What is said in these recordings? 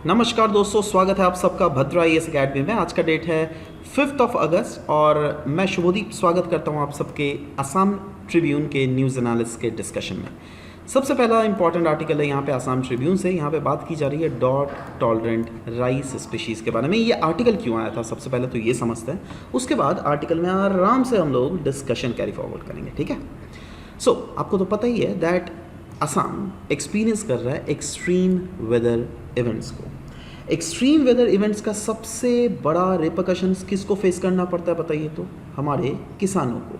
नमस्कार दोस्तों, स्वागत है आप सबका भद्रा IAS अकेडमी में। आज का डेट है 5 अगस्त और मैं शुभदीप स्वागत करता हूं आप सबके असम ट्रिब्यून के न्यूज़ एनालिसिस के डिस्कशन में। सबसे पहला इंपॉर्टेंट आर्टिकल है यहाँ पे असम ट्रिब्यून से। यहाँ पे बात की जा रही है ड्रॉट टॉलरेंट राइस स्पीशीज़ के बारे में। ये आर्टिकल क्यों आया था सबसे पहले तो ये समझते हैं, उसके बाद आर्टिकल में आराम से हम लोग डिस्कशन कैरी फॉरवर्ड करेंगे, ठीक है। आपको तो पता ही है दैट असम एक्सपीरियंस कर रहा है एक्सट्रीम वेदर इवेंट्स को। एक्सट्रीम वेदर इवेंट्स का सबसे बड़ा रिपरकशंस किसको फेस करना पड़ता है बताइए तो? हमारे किसानों को।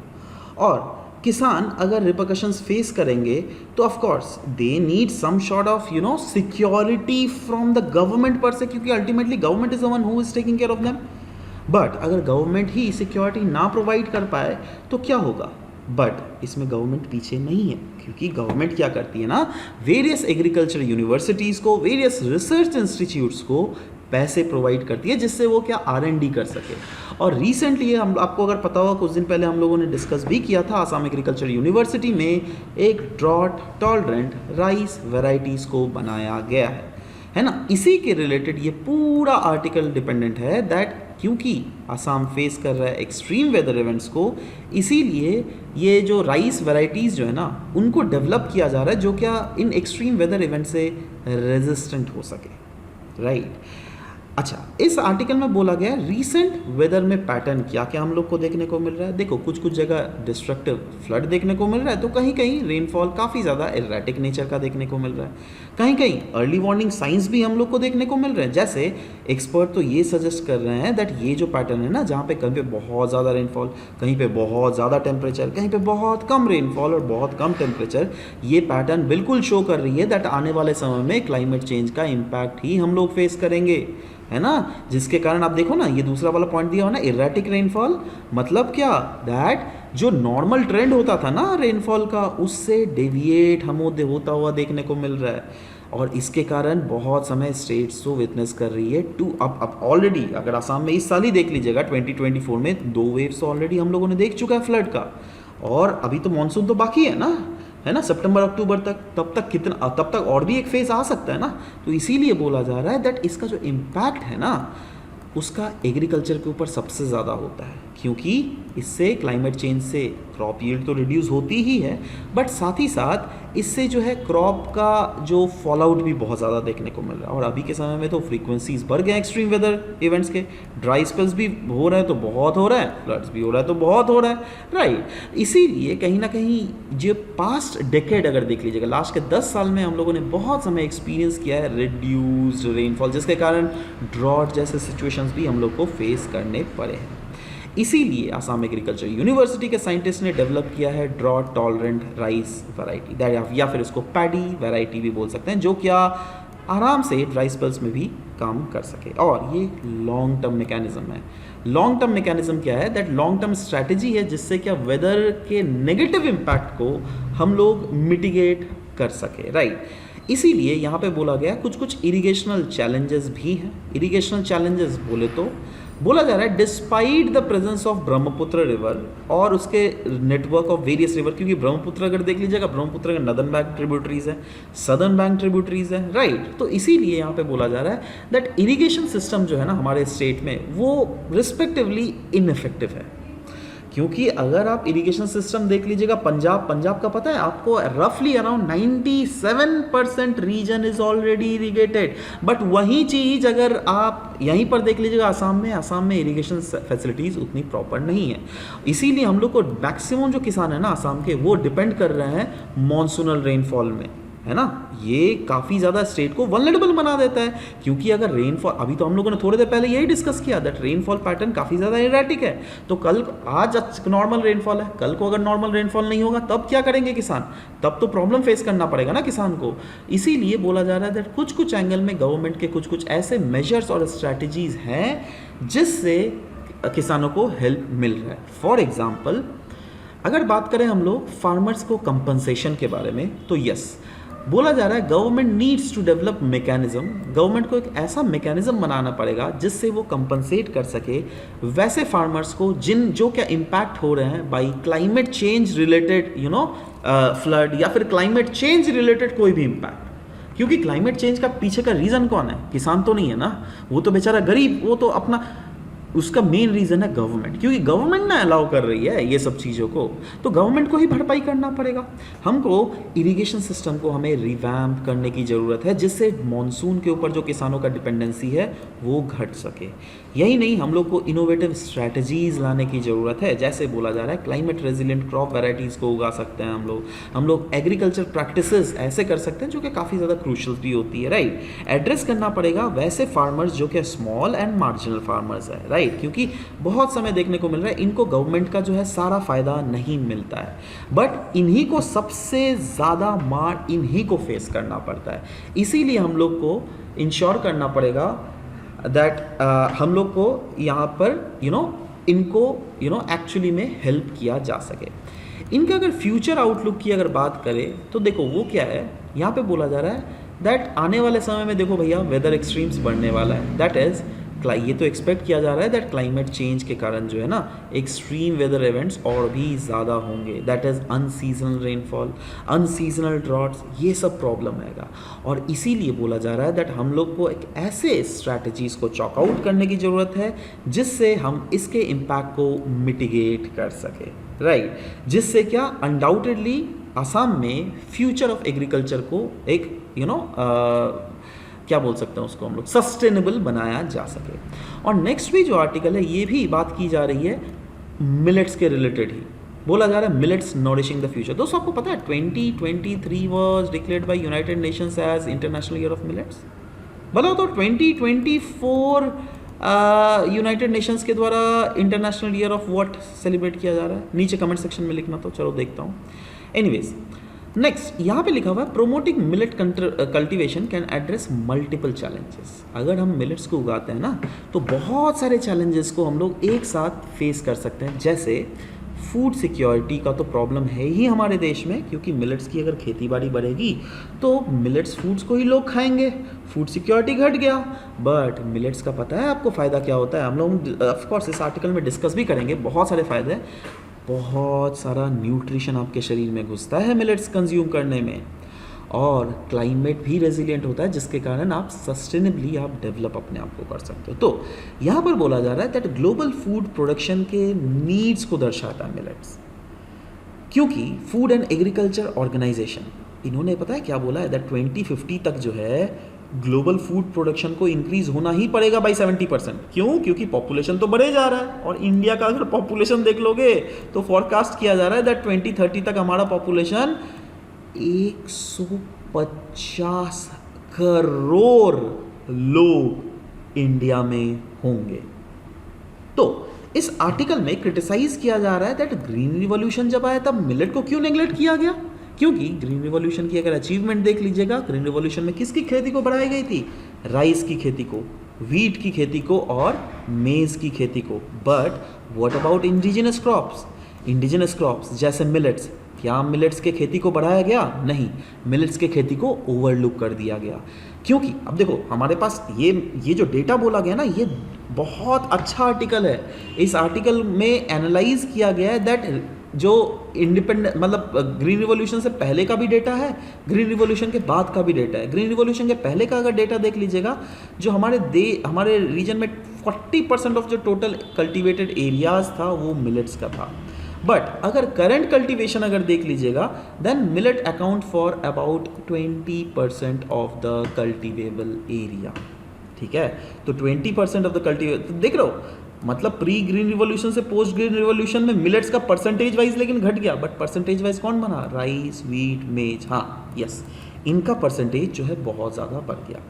और किसान अगर रिपरकशंस फेस करेंगे तो of course they need some sort of security from the government per se, क्योंकि ultimately government is the one who is taking care of them. But अगर गवर्नमेंट ही सिक्योरिटी ना प्रोवाइड कर पाए तो क्या होगा? बट इसमें गवर्नमेंट पीछे नहीं है, क्योंकि गवर्नमेंट क्या करती है ना, वेरियस एग्रीकल्चर यूनिवर्सिटीज़ को, वेरियस रिसर्च इंस्टीट्यूट्स को पैसे प्रोवाइड करती है जिससे वो क्या R&D कर सके। और रिसेंटली हम आपको अगर पता होगा, कुछ दिन पहले हम लोगों ने डिस्कस भी किया था, आसाम एग्रीकल्चर यूनिवर्सिटी में एक ड्रॉट टॉलरेंट राइस वेराइटीज़ को बनाया गया है ना। इसी के रिलेटेड ये पूरा आर्टिकल डिपेंडेंट है दैट क्योंकि आसाम फेस कर रहा है एक्सट्रीम वेदर इवेंट्स को, इसीलिए ये जो राइस वैरायटीज़ जो है ना उनको डेवलप किया जा रहा है जो क्या इन एक्सट्रीम वेदर इवेंट से रेजिस्टेंट हो सके, राइट। अच्छा, इस आर्टिकल में बोला गया रीसेंट वेदर में पैटर्न क्या क्या हम लोग को देखने को मिल रहा है। देखो, कुछ कुछ जगह डिस्ट्रक्टिव फ्लड देखने को मिल रहा है, तो कहीं कहीं रेनफॉल काफ़ी ज़्यादा एररेटिक नेचर का देखने को मिल रहा है। कहीं कहीं अर्ली वार्निंग साइंस भी हम लोग को देखने को मिल रहे हैं। जैसे एक्सपर्ट तो ये सजेस्ट कर रहे हैं दैट ये जो पैटर्न है ना, जहाँ पे कहीं पे बहुत ज़्यादा रेनफॉल, कहीं पे बहुत ज़्यादा टेम्परेचर, कहीं पे बहुत कम रेनफॉल और बहुत कम टेम्परेचर, ये पैटर्न बिल्कुल शो कर रही है दैट आने वाले समय में क्लाइमेट चेंज का इम्पैक्ट ही हम लोग फेस करेंगे, है ना। जिसके कारण आप देखो ना, ये दूसरा वाला पॉइंट दिया हुआ ना, इरेटिक रेनफॉल, मतलब क्या दैट जो नॉर्मल ट्रेंड होता था ना रेनफॉल का, उससे डेविएट हम होता हुआ देखने को मिल रहा है। और इसके कारण बहुत समय स्टेट्स तो विटनेस कर रही है अब ऑलरेडी अगर आसाम में इस साल ही देख लीजिएगा 2024 में 2 वेव्स ऑलरेडी हम लोगों ने देख चुका है फ्लड का। और अभी तो मानसून तो बाकी है ना, सितंबर अक्टूबर तक, तब तक और भी एक फेज आ सकता है ना। तो इसीलिए बोला जा रहा है दैट इसका जो इम्पैक्ट है ना उसका एग्रीकल्चर के ऊपर सबसे ज़्यादा होता है, क्योंकि इससे क्लाइमेट चेंज से क्रॉप यील्ड तो रिड्यूस होती ही है, बट साथ ही साथ इससे जो है क्रॉप का जो फॉल आउट भी बहुत ज़्यादा देखने को मिल रहा है। और अभी के समय में तो फ्रीक्वेंसीज बढ़ गए एक्सट्रीम वेदर इवेंट्स के, ड्राई स्पेल्स भी हो रहे हैं तो बहुत हो रहा है, फ्लड्स भी हो रहा है तो बहुत हो रहा है, राइट। इसीलिए कहीं ना कहीं जो पास्ट डेकेड अगर देख लीजिएगा, लास्ट के 10 साल में हम लोगों ने बहुत समय एक्सपीरियंस किया है रिड्यूस्ड रेनफॉल, जिसके कारण ड्रॉट जैसे सिचुएशंस भी हम लोग को फेस करने पड़े हैं। इसीलिए आसाम एग्रीकल्चर यूनिवर्सिटी के साइंटिस्ट ने डेवलप किया है ड्रॉट टॉलरेंट राइस वैरायटी, या फिर इसको पैडी वैरायटी भी बोल सकते हैं, जो क्या आराम से ड्राई स्पेल्स में भी काम कर सके। और ये लॉन्ग टर्म मैकेनिज्म है। लॉन्ग टर्म मैकेनिज्म क्या है? दैट लॉन्ग टर्म स्ट्रैटेजी है जिससे क्या वेदर के नेगेटिव इम्पैक्ट को हम लोग मिटिगेट कर सके, राइट। इसीलिए यहाँ पे बोला गया कुछ कुछ इरिगेशनल चैलेंजेस भी हैं। इरिगेशनल चैलेंजेस बोले तो बोला जा रहा है despite the presence of Brahmaputra river और उसके नेटवर्क ऑफ वेरियस रिवर, क्योंकि ब्रह्मपुत्र अगर देख लीजिएगा, ब्रह्मपुत्र का नदर्न बैंक ट्रिब्यूटरीज है, सदर्न बैंक ट्रिब्यूटरीज है, राइट। तो इसीलिए यहाँ पे बोला जा रहा है दैट इरिगेशन सिस्टम जो है ना हमारे स्टेट में वो रिस्पेक्टिवली इनइफेक्टिव है। क्योंकि अगर आप इरिगेशन सिस्टम देख लीजिएगा, पंजाब का पता है आपको, रफली around 97% region is already irrigated. But वही चीज अगर आप यहीं पर देख लीजिएगा आसाम में इरिगेशन फैसिलिटीज उतनी प्रॉपर नहीं है। इसीलिए हम लोग को मैक्सिमम जो किसान है ना आसाम के, वो डिपेंड कर रहे हैं मॉनसूनल रेनफॉल में, है ना। ये काफ़ी ज़्यादा स्टेट को वल्नरेबल बना देता है, क्योंकि अगर रेनफॉल, अभी तो हम लोगों ने थोड़ी देर पहले यही डिस्कस किया दैट रेनफॉल पैटर्न काफ़ी ज़्यादा इरेटिक है। तो आज नॉर्मल रेनफॉल है, कल को अगर नॉर्मल रेनफॉल नहीं होगा तब क्या करेंगे किसान? तब तो प्रॉब्लम फेस करना पड़ेगा ना किसान को। इसीलिए बोला जा रहा है दैट कुछ कुछ एंगल में गवर्नमेंट के कुछ कुछ ऐसे मेजर्स और स्ट्रैटेजीज हैं जिससे किसानों को हेल्प मिल रहा है। फॉर एग्जाम्पल अगर बात करें हम लोग फार्मर्स को कंपनसेशन के बारे में, तो यस, बोला जा रहा है government needs to develop mechanism, government को एक ऐसा मैकेनिज्म बनाना पड़ेगा जिससे वो कंपनसेट कर सके वैसे फार्मर्स को जो क्या इम्पैक्ट हो रहे हैं by climate change related flood या फिर क्लाइमेट चेंज रिलेटेड कोई भी इम्पैक्ट, क्योंकि क्लाइमेट चेंज का पीछे का रीज़न कौन है? किसान तो नहीं है ना, वो तो बेचारा गरीब, वो तो अपना, उसका मेन रीज़न है गवर्नमेंट, क्योंकि गवर्नमेंट ना अलाउ कर रही है ये सब चीज़ों को, तो गवर्नमेंट को ही भरपाई करना पड़ेगा। हमको इरिगेशन सिस्टम को हमें रिवैम्प करने की ज़रूरत है, जिससे मॉनसून के ऊपर जो किसानों का डिपेंडेंसी है वो घट सके। यही नहीं, हम लोग को इनोवेटिव स्ट्रैटेजीज़ लाने की ज़रूरत है, जैसे बोला जा रहा है क्लाइमेट रेजिलिएंट क्रॉप वैराइटीज़ को उगा सकते हैं हम लोग एग्रीकल्चर प्रैक्टिसेस ऐसे कर सकते हैं जो कि काफ़ी ज़्यादा क्रूशल भी होती है, राइट। एड्रेस करना पड़ेगा वैसे फार्मर्स जो कि स्मॉल एंड मार्जिनल फार्मर्स है, राइट, क्योंकि बहुत समय देखने को मिल रहा है इनको गवर्नमेंट का जो है सारा फ़ायदा नहीं मिलता है, बट इन्हीं को सबसे ज़्यादा मार इन्हीं को फेस करना पड़ता है। इसीलिए हम लोग को इंश्योर करना पड़ेगा दैट हम लोग को यहाँ पर इनको एक्चुअली में हेल्प किया जा सके। इनका अगर फ्यूचर आउटलुक की अगर बात करें तो देखो वो क्या है, यहाँ पे बोला जा रहा है दैट आने वाले समय में देखो भैया वेदर एक्सट्रीम्स बढ़ने वाला है, दैट इज़ ये तो एक्सपेक्ट किया जा रहा है दैट क्लाइमेट चेंज के कारण जो है ना एक्सट्रीम वेदर इवेंट्स और भी ज़्यादा होंगे, that is unseasonal rainfall, unseasonal droughts, ये सब प्रॉब्लम आएगा। और इसीलिए बोला जा रहा है दैट हम लोग को एक ऐसे स्ट्रैटेजीज़ को चॉक आउट करने की ज़रूरत है जिससे हम इसके इम्पैक्ट को मिटिगेट कर सके, राइट, जिससे क्या अनडाउटेडली आसाम में फ्यूचर ऑफ एग्रीकल्चर को एक क्या बोल सकते हैं उसको हम लोग सस्टेनेबल बनाया जा सके। और नेक्स्ट भी जो आर्टिकल है ये भी बात की जा रही है मिलेट्स के रिलेटेड ही, बोला जा रहा है मिलेट्स नॉरिशिंग द फ्यूचर। दोस्तों आपको पता है 2023 was declared by United Nations as international year of millets. बताओ तो 2024 यूनाइटेड नेशंस के द्वारा international year of what celebrate किया जा रहा है, नीचे कमेंट सेक्शन में लिखना, तो चलो देखता हूँ। एनीवेज नेक्स्ट यहाँ पे लिखा हुआ है promoting millet cultivation can address multiple challenges. अगर हम मिलेट्स को उगाते हैं ना तो बहुत सारे चैलेंजेस को हम लोग एक साथ फेस कर सकते हैं, जैसे फूड सिक्योरिटी का तो प्रॉब्लम है ही हमारे देश में, क्योंकि मिलेट्स की अगर खेती बाड़ी बढ़ेगी तो मिलेट्स फूड्स को ही लोग खाएंगे, फूड सिक्योरिटी घट गया। बट मिलेट्स का पता है आपको फ़ायदा क्या होता है, हम लोग ऑफकोर्स इस आर्टिकल में डिस्कस भी करेंगे, बहुत सारे फ़ायदे हैं, बहुत सारा न्यूट्रिशन आपके शरीर में घुसता है मिलेट्स कंज्यूम करने में, और क्लाइमेट भी रेजिलिएंट होता है जिसके कारण आप सस्टेनेबली आप डेवलप अपने आप को कर सकते हो। तो यहाँ पर बोला जा रहा है दैट ग्लोबल फूड प्रोडक्शन के नीड्स को दर्शाता है मिलेट्स, क्योंकि फूड एंड एग्रीकल्चर ऑर्गेनाइजेशन इन्होंने पता है क्या बोला है दैट 2050 तक जो है ग्लोबल फूड प्रोडक्शन को इंक्रीज होना ही पड़ेगा बाई 70%। क्यों? क्योंकि पॉपुलेशन तो बढ़े जा रहा है, और इंडिया का अगर पॉपुलेशन देख लोगे तो फॉरकास्ट किया जा रहा है दैट 2030 तक हमारा पॉपुलेशन 150 करोड़ लोग इंडिया में होंगे। तो इस आर्टिकल में क्रिटिसाइज किया जा रहा है दैट ग्रीन रिवॉल्यूशन जब आया तब मिलेट को क्यों नेग्लेक्ट किया गया, क्योंकि ग्रीन रिवॉल्यूशन की अगर अचीवमेंट देख लीजिएगा, ग्रीन रिवॉल्यूशन में किसकी खेती को बढ़ाई गई थी, राइस की खेती को, व्हीट की खेती को और मेज की खेती को। But what about indigenous crops, indigenous crops जैसे मिलेट्स, क्या मिलेट्स के खेती को बढ़ाया गया? नहीं, मिलेट्स के खेती को ओवरलुक कर दिया गया। क्योंकि अब देखो हमारे पास ये जो डेटा बोला गया ना, ये बहुत अच्छा आर्टिकल है। इस आर्टिकल में एनालाइज किया गया है दैट जो इंडिपेंडेंट मतलब ग्रीन रिवॉल्यूशन से पहले का भी डेटा है, ग्रीन रिवॉल्यूशन के बाद का भी डेटा है। ग्रीन रिवॉल्यूशन के पहले का अगर डेटा देख लीजिएगा, जो हमारे रीजन में 40% ऑफ जो टोटल कल्टीवेटेड एरियाज था वो मिलेट्स का था। बट अगर करंट कल्टीवेशन अगर देख लीजिएगा then millet account for about 20% of the cultivable area. ठीक है, तो 20% ऑफ द कल्टीवेबल, देख रहे हो मतलब प्री ग्रीन रिवॉल्यूशन से पोस्ट ग्रीन रिवॉल्यूशन में मिलेट्स का परसेंटेज वाइज लेकिन घट गया, बट परसेंटेज वाइज कौन बना? राइस, व्हीट, मेज, हाँ यस, इनका परसेंटेज जो है बहुत ज़्यादा बढ़ गया।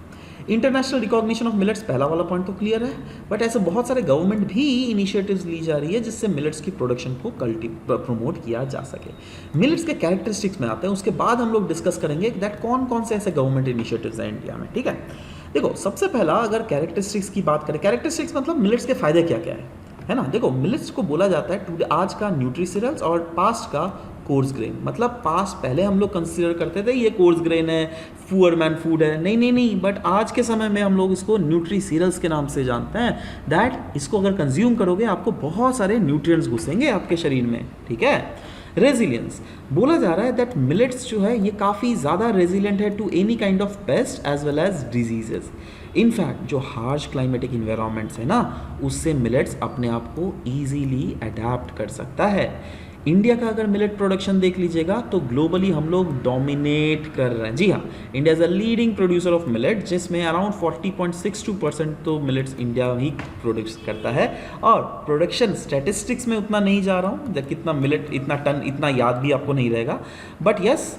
इंटरनेशनल रिकॉग्निशन ऑफ मिलेट्स, पहला वाला पॉइंट तो क्लियर है, बट ऐसे बहुत सारे गवर्नमेंट भी इनिशिएटिव्स ली जा रही है जिससे मिलेट्स की प्रोडक्शन को प्रमोट किया जा सके। मिलेट्स के कैरेक्टरिस्टिक्स में आते हैं, उसके बाद हम लोग डिस्कस करेंगे दैट कौन कौन से ऐसे गवर्नमेंट इनिशिएटिव्स हैं इंडिया में। ठीक है, देखो सबसे पहला अगर कैरेक्टरिस्टिक्स की बात करें, कैरेक्टरिस्टिक्स मतलब मिलेट्स के फायदे क्या क्या है ना। देखो मिलेट्स को बोला जाता है टुडे आज का न्यूट्रीसीरियल्स और पास्ट का कोर्स ग्रेन। मतलब पास्ट पहले हम लोग कंसिडर करते थे ये कोर्स ग्रेन है, पुअर मैन फूड है, नहीं, बट आज के समय में हम लोग इसको न्यूट्रीसीरियल्स के नाम से जानते हैं। दैट इसको अगर कंज्यूम करोगे आपको बहुत सारे न्यूट्रिएंट्स घुसेंगे आपके शरीर में। ठीक है, रेजिलियंस, बोला जा रहा है दैट मिलेट्स जो है ये काफ़ी ज़्यादा रेजिलियंट है to any kind of pest as well as diseases. In fact जो हार्श क्लाइमेटिक इन्वायरमेंट्स है ना, उससे मिलेट्स अपने आप को ईजीली अडेप्ट कर सकता है। इंडिया का अगर मिलेट प्रोडक्शन देख लीजिएगा तो ग्लोबली हम लोग डोमिनेट कर रहे हैं। जी हाँ, India is a leading producer of millet, जिसमें अराउंड 40.62% तो मिलेट्स इंडिया ही प्रोड्यूस करता है। और प्रोडक्शन स्टैटिस्टिक्स में उतना नहीं जा रहा हूँ, जब कितना मिलेट इतना टन इतना याद भी आपको नहीं रहेगा, बट यस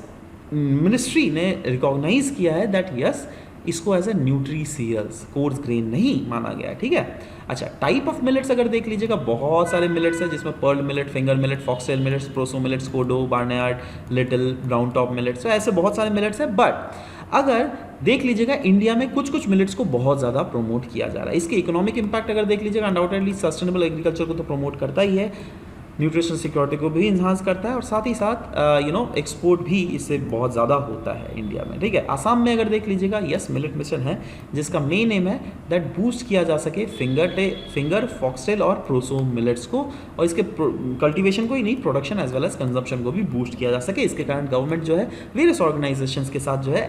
मिनिस्ट्री ने रिकॉग्नाइज किया है दैट यस इसको as a nutri cereals, coarse grain नहीं माना गया है। ठीक है, अच्छा टाइप ऑफ मिलेट्स अगर देख लीजिएगा बहुत सारे मिलेट्स हैं, जिसमें pearl millet, finger millet, foxtail millets, proso millets, kodo, barnyard, little, brown top millets, तो ऐसे बहुत सारे मिलेट्स हैं। बट अगर देख लीजिएगा इंडिया में कुछ कुछ मिलेट्स को बहुत ज़्यादा प्रमोट किया जा रहा है। इसके इकोनॉमिक इंपैक्ट अगर देख लीजिएगा, अनडाउटेडली सस्टेनेबल एग्रीकल्चर को तो प्रमोट करता ही है, न्यूट्रिशन सिक्योरिटी को भी इन्हांस करता है, और साथ ही साथ एक्सपोर्ट भी इससे बहुत ज़्यादा होता है इंडिया में। ठीक है, आसाम में अगर देख लीजिएगा यस मिलेट मिशन है, जिसका मेन एम है दैट बूस्ट किया जा सके फिंगर फॉक्सटेल और प्रोसो मिलेट्स को, और इसके कल्टीवेशन को ही नहीं, production as well as consumption को भी बूस्ट किया जा सके। इसके कारण गवर्नमेंट जो है वेरियस ऑर्गेनाइजेशंस के साथ जो है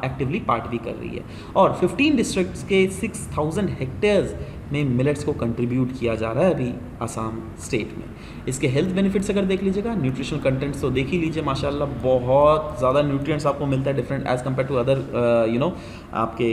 एक्टिवली पार्ट भी कर रही है, और 15 डिस्ट्रिक्ट्स के 6000 हेक्टेयर्स में मिलेट्स को कंट्रीब्यूट किया जा रहा है अभी असम स्टेट में। इसके हेल्थ बेनिफिट्स अगर देख लीजिएगा, न्यूट्रिशनल कंटेंट्स तो देख ही लीजिए, माशाल्लाह बहुत ज़्यादा न्यूट्रिएंट्स आपको मिलता है different as compare to other आपके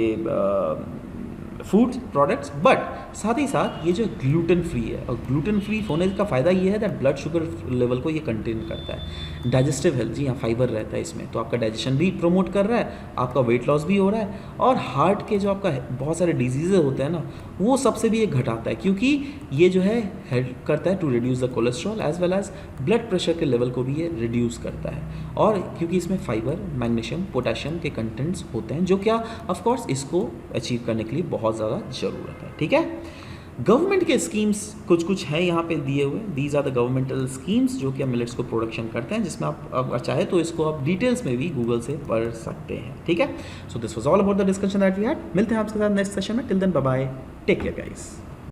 फूड प्रोडक्ट्स। बट साथ ही साथ ये जो ग्लूटेन फ्री है, और ग्लूटेन फ्री होने का फ़ायदा ये है दैट ब्लड शुगर लेवल को ये कंटेन करता है। डाइजेस्टिव हेल्थ, जी हाँ फाइबर रहता है इसमें, तो आपका डाइजेशन भी प्रमोट कर रहा है, आपका वेट लॉस भी हो रहा है, और हार्ट के जो आपका बहुत सारे डिजीज़ होते हैं ना, वो सबसे भी ये घटाता है, क्योंकि ये जो है हेल्प करता है to reduce the cholesterol as well as blood pressure के लेवल को भी ये रिड्यूस करता है। और क्योंकि इसमें फाइबर, मैग्नीशियम, पोटेशियम के कंटेंट्स होते हैं, जो क्या ऑफकोर्स इसको अचीव करने के लिए बहुत ज़्यादा ज़रूरत है। ठीक है, गवर्नमेंट के स्कीम्स कुछ कुछ हैं यहाँ पे दिए हुए, these are the governmental schemes जो कि मिलेट्स को प्रोडक्शन करते हैं, जिसमें आप चाहे तो इसको आप डिटेल्स में भी गूगल से पढ़ सकते हैं। ठीक है, so this was all about the discussion that we had. मिलते हैं आपके साथ नेक्स्ट सेशन में, till then bye bye, take care guys.